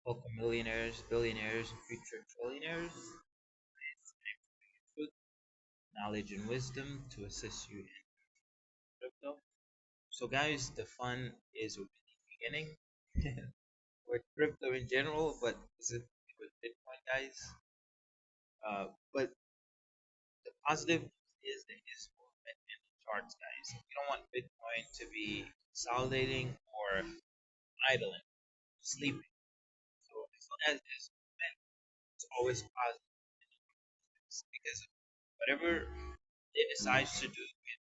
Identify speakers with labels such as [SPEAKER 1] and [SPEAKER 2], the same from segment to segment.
[SPEAKER 1] Welcome, millionaires, billionaires, and future trillionaires. Truth, knowledge, and wisdom to assist you in crypto. So, guys, the fun is really beginning with crypto in general, but specifically with Bitcoin, guys. But the positive is there is movement in the charts, guys. We don't want Bitcoin to be consolidating or idling, sleeping. So, as long as there's movement, it's always positive because whatever they decide to do in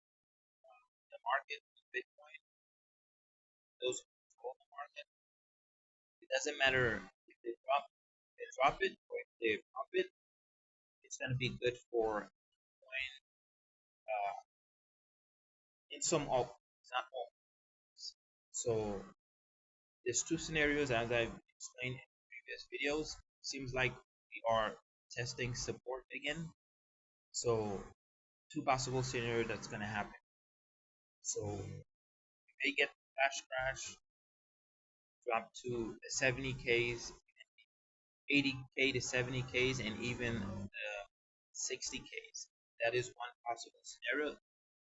[SPEAKER 1] the market, Bitcoin, those who control the market, it doesn't matter if they drop it, or if they pump it, it's going to be good for coin in some altcoins, not all. So there's two scenarios as I've explained in previous videos. Seems like we are testing support again. So two possible scenarios that's going to happen. So we may get flash crash, drop to 70Ks, 80K to 70Ks, and even 60Ks. That is one possible scenario.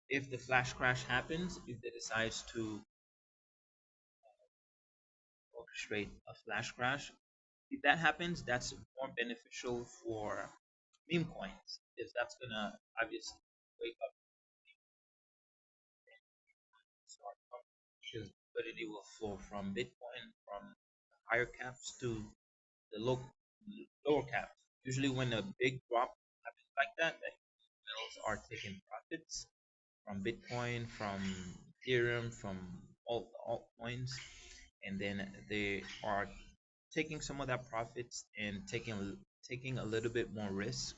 [SPEAKER 1] If the flash crash happens, if they decides to orchestrate a flash crash, if that happens, that's more beneficial for meme coins. If that's gonna obviously wake up start up, because liquidity will flow from Bitcoin from higher caps to the lower caps. Usually, when a big drop happens like that, the whales are taking profits from Bitcoin, from Ethereum, from all the altcoins, and then they are taking some of that profits and taking a little bit more risk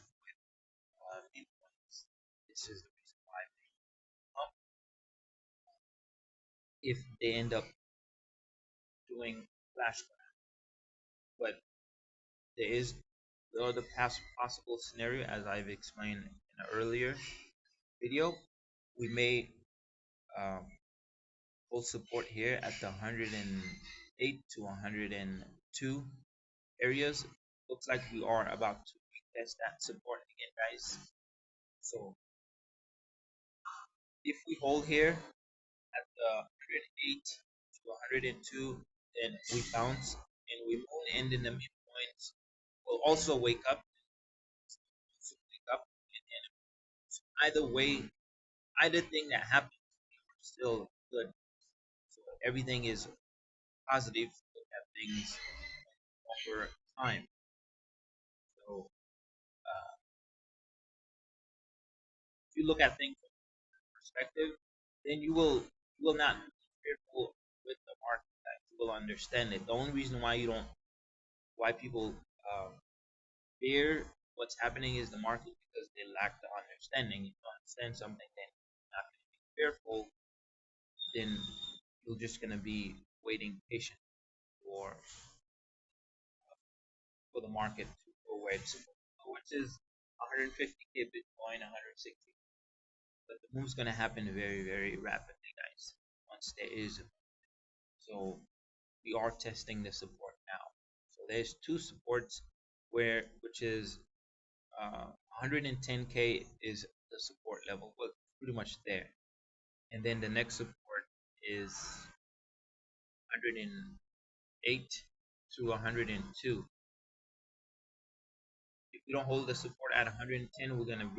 [SPEAKER 1] Bitcoins. This is the reason why they up if they end up doing flash crash. But there is the other possible scenario, as I've explained in an earlier video. We may um, hold support here at the 108 to 102 areas. Looks like we are about to retest that support again, guys. So if we hold here at the 108 to 102, then we bounce and we moon end in the midpoint. We'll also wake up, and either way, either thing that happens, we're still good. So everything is positive. Look at things over time. So if you look at things perspective, then you will not be fearful with the market. That you will understand it. The only reason why people fear what's happening is the market because they lack the understanding. If you understand something, then you're not going to be fearful. Then you're just going to be waiting patiently for for the market to go where it's supposed to go, which is 150K Bitcoin, 160. But the move's going to happen very, very rapidly, guys. Once there is, so we are testing the support now. So there's two supports which is 110K is the support level, but pretty much there. And then the next support is 108 to 102. If we don't hold the support at 110, we're gonna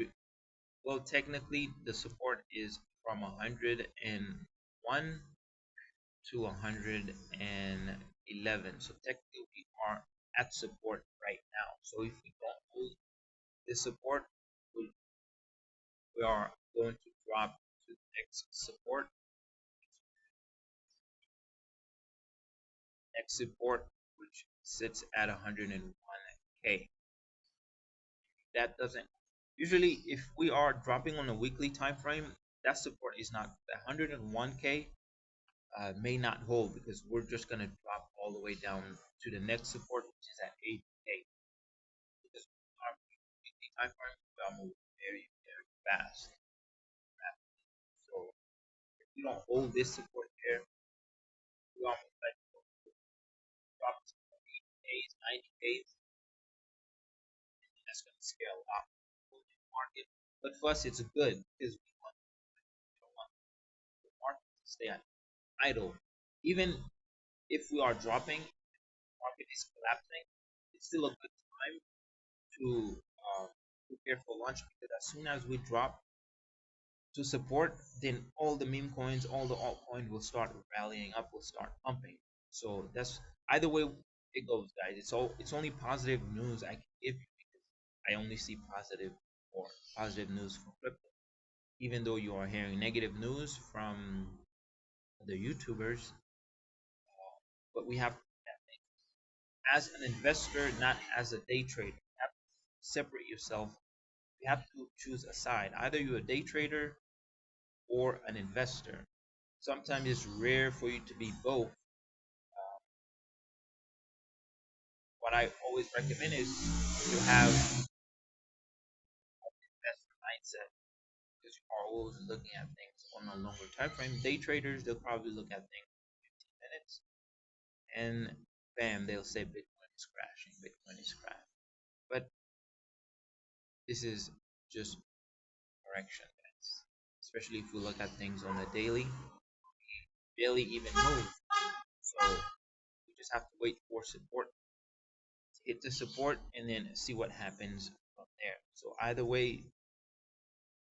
[SPEAKER 1] well, technically the support is from 101 to 111. So technically we are at support right now. So if we don't hold this support, we are going to drop to the next support. Next support, which sits at 101K. That doesn't usually if we are dropping on a weekly time frame, that support is not 101K may not hold because we're just gonna drop all the way down to the next support, which is at 8K. Because our weekly time frame will move very, very fast. So if we don't hold this support here, we almost like drop to days, 90 days, that's going to scare a lot of people in the market. But for us, it's good because we don't want the market to stay idle. Even if we are dropping, the market is collapsing, it's still a good time to prepare for launch because as soon as we drop to support, then all the meme coins, all the altcoins will start rallying up, will start pumping. So that's either way it goes, guys. It's only positive news I can give you because I only see positive or positive news for crypto. Even though you are hearing negative news from the YouTubers, but we have as an investor, not as a day trader. You have to separate yourself. You have to choose a side. Either you're a day trader or an investor. Sometimes it's rare for you to be both. What I always recommend is to have investor mindset because you are always looking at things on a longer time frame. Day traders, they'll probably look at things in 15 minutes and bam, they'll say Bitcoin is crashing, Bitcoin is crashing. But this is just correction, guys. Especially if we look at things on the daily, barely even move. So we just have to wait for support, hit the support, and then see what happens from there. So either way,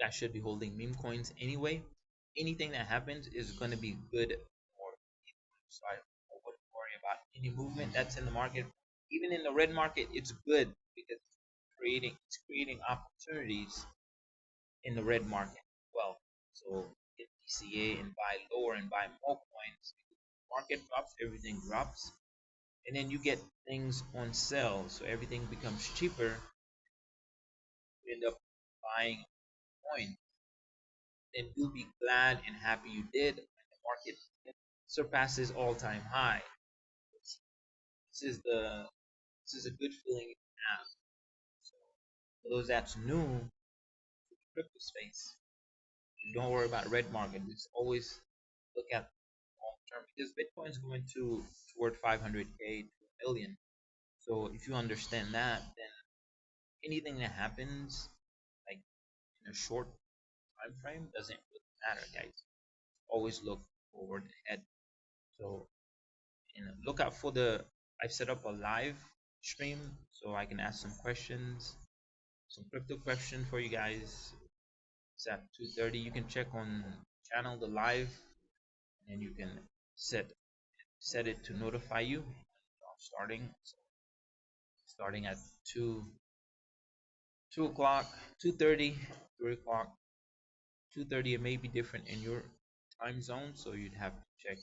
[SPEAKER 1] that should be holding meme coins anyway. Anything that happens is going to be good for meme coins. So I wouldn't worry about any movement that's in the market. Even in the red market, it's good because it's creating opportunities in the red market. Well, so get DCA and buy lower and buy more coins. Market drops, everything drops, and then you get things on sale, so everything becomes cheaper. You end up buying coins, then you'll be glad and happy you did when the market surpasses all-time high. This is the this is a good feeling to have. So for those that's new to the crypto space, don't worry about red market. Just always look at long term because Bitcoin is going to toward 500K to a million. So if you understand that, then anything that happens like in a short time frame doesn't really matter, guys. Always look forward ahead. So and look out for the I've set up a live stream so I can ask some questions, some crypto questions for you guys. It's at 2:30. You can check on channel the live and you can set set it to notify you starting. So starting at 2 o'clock, 2:30, 3 o'clock, 2:30. It may be different in your time zone, so you'd have to check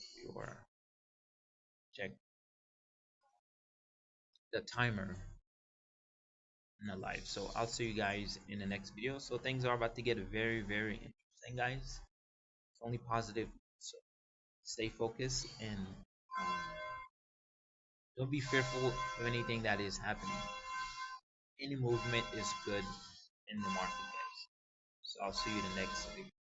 [SPEAKER 1] the timer in the live. So I'll see you guys in the next video. So things are about to get very, very interesting, guys. It's only positive. So stay focused and um, don't be fearful of anything that is happening. Any movement is good in the market, guys. So I'll see you in the next video.